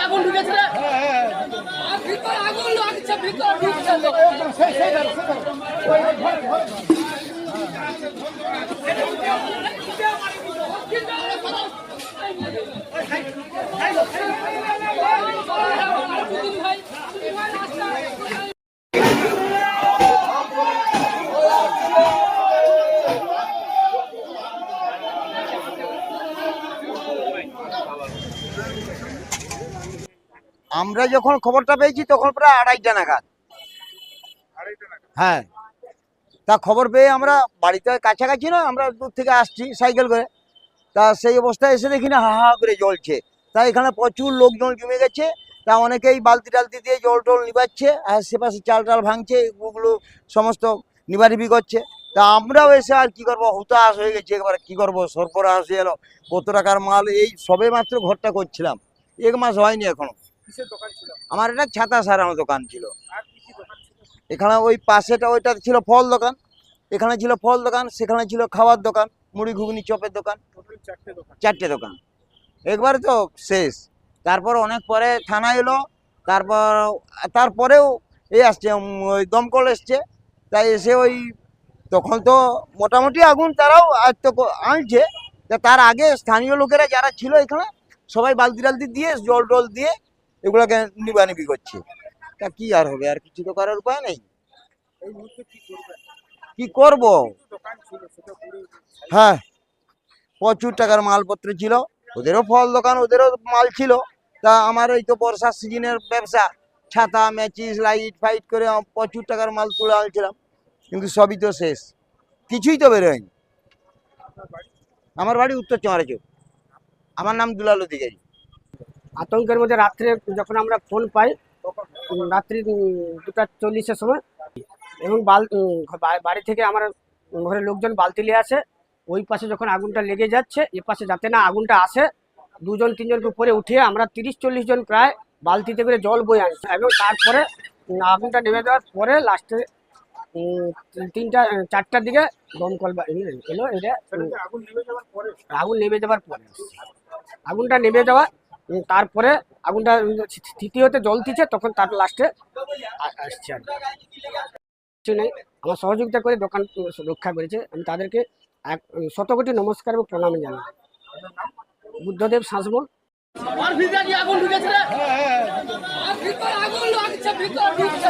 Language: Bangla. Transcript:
আগুন ঢুকেছে রে। আর ভিতরে আগুন লাগছে, ভিতরে ঢুকছে আমরা যখন খবরটা পেয়েছি তখন প্রায় 2:30টা নাগাদ। হ্যাঁ, তা খবর পেয়ে আমরা বাড়িতে কাছাকাছি না, আমরা দূর থেকে আসছি সাইকেল করে। তা সেই অবস্থায় এসে দেখি না হা করে জ্বলছে। তা এখানে প্রচুর লোকজন জমে গেছে। তা অনেকেই বালতি টালতি দিয়ে জল টল নিবাচ্ছে, আশেপাশে চাল টাল ভাঙছে, ওগুলো সমস্ত নিবারিবি করছে। তা আমরাও এসে আর কি করবো, হুতাশ হয়ে গেছে একবারে। কি করবো, সরবরাহ হয়ে এলো। কত টাকার মাল, এই সবে মাত্র ঘরটা করছিলাম, 1 মাস হয়নি এখনো। আমার একটা ছাতা সারানো দোকান ছিল। এখানে ওই পাশেটা ওইটা ছিল ফল দোকান, এখানে ছিল ফল দোকান, সেখানে ছিল খাবার দোকান, মুড়ি ঘুগনি চপের দোকান, 4টে দোকান একবারে তো শেষ। তারপর অনেক পরে থানা এলো, তারপরেও এই আসছে, ওই দমকল এসছে। তাই এসে ওই তখন তো মোটামুটি আগুন তারাও আজ তো আনছে। তার আগে স্থানীয় লোকেরা যারা ছিল এখানে সবাই বালতি টালতি দিয়ে জল টল দিয়ে এগুলোকে নিবানিবি করছে। তা কি আর হবে, আর কিছু তো করার উপায় নেই। কি করব? হ্যাঁ, প্রচুর টাকার মালপত্র ছিল, ওদেরও ফল দোকান, ওদেরও মাল ছিল। তা আমার এই তো বর্ষার সিজনের ব্যবসা, ছাতা ম্যাচিস লাইট ফাইট করে প্রচুর টাকার মাল তুলে আনছিলাম, কিন্তু সবই তো শেষ, কিছুই তো বেরোয়নি। আমার বাড়ি উত্তর চমারাচক। আমার নাম দুলাল অধিকারী। আতঙ্কের মধ্যে রাত্রে যখন আমরা ফোন পাই, রাত্রি 2:40-এর সময়, এবং বাড়ি থেকে আমার ঘরের লোকজন বালতি নিয়ে আসে। ওই পাশে যখন আগুনটা লেগে যাচ্ছে, এ পাশে যাতে না আগুনটা আসে, 2-3জনকে উপরে উঠিয়ে আমরা 30-40 জন প্রায় বালতিতে করে জল বয়ে আনছি। এবং তারপরে আগুনটা নেমে যাওয়ার পরে লাস্টে 3-4টার দিকে দমকল এলো। এটা আগুন নেমে যাওয়ার পরে, আগুনটা নেমে যাওয়া, তারপরে আগুনটা স্থিতি হতে জল দিচ্ছে, তখন তার লাস্টে আসছে। আর কিছু নেই, আমার সহযোগিতা করে দোকান রক্ষা করেছে। আমি তাদেরকে 100 কোটি নমস্কার এবং প্রণাম জানাই। বুদ্ধদেব শাসমল। আগুন ঢুকেছে রে। আর ভিতরে আগুন লাগছে, ভিতরে ঢুকছে